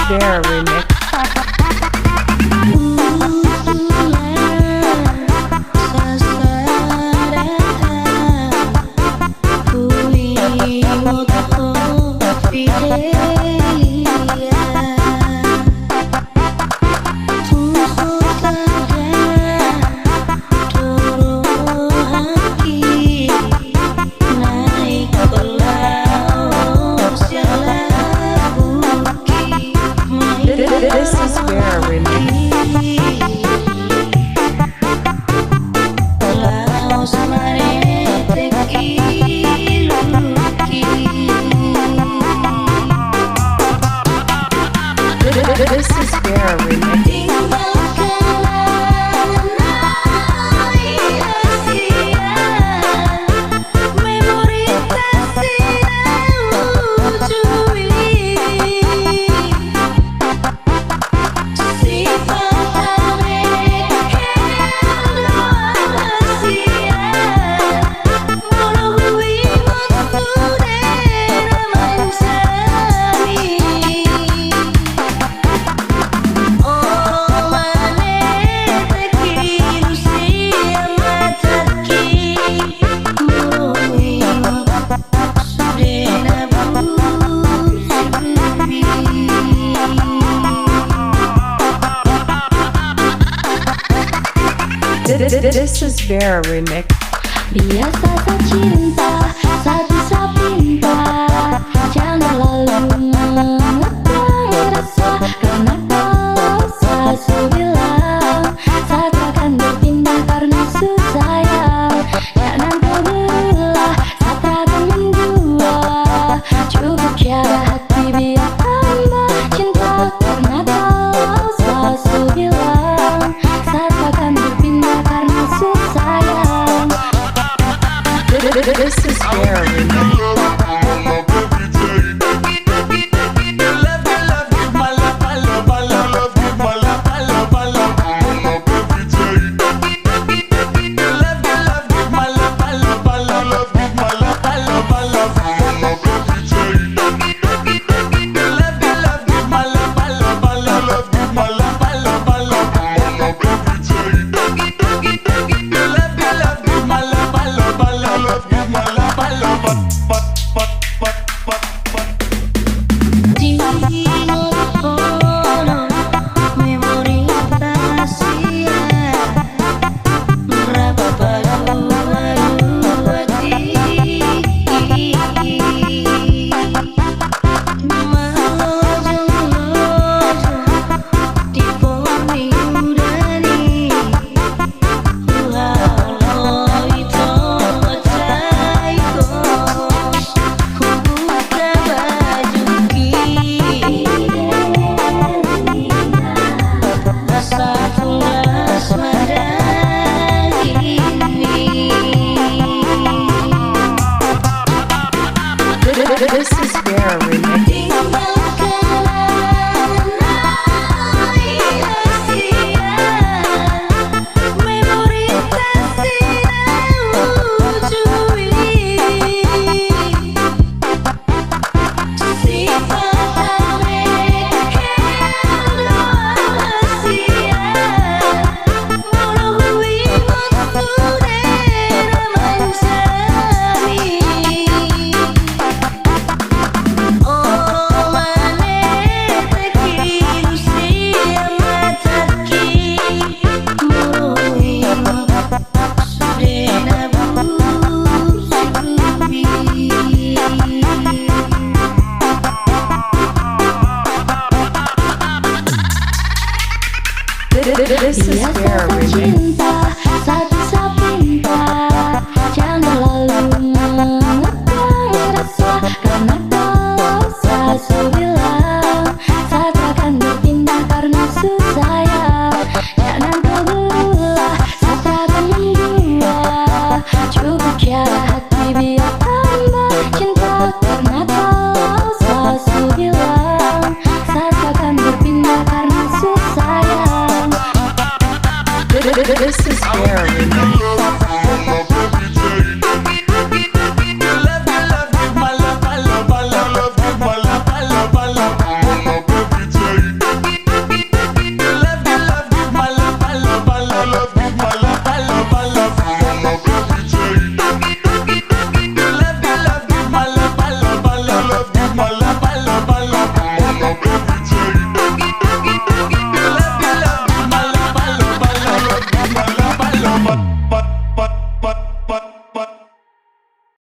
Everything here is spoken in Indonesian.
Bear remix. This is Bear remix. This is Bear remix. This is Bear remix. Biasa cinta saat bisa pinta, jangan lalu mengekang rasa, karena kalau saya bilang saat akan berpindah karena susah ya nanti belah saat akan mendua, cukup jaga hati biar tambah cinta, karena kalau saya bilang saat akan berpindah karena susah ya. This is Bear remix. This is Bear remix. This is Bear remix. Saat bisa pinta, jangan lalu mengekang rasa, karena kalau saya bilang saat akan berpindah karena susah ya nanti belah saat akan mendua, cukup jaga hati biar tambah cinta, karena kalau saya bilang saat akan berpindah karena susah ya. This is Bear remix.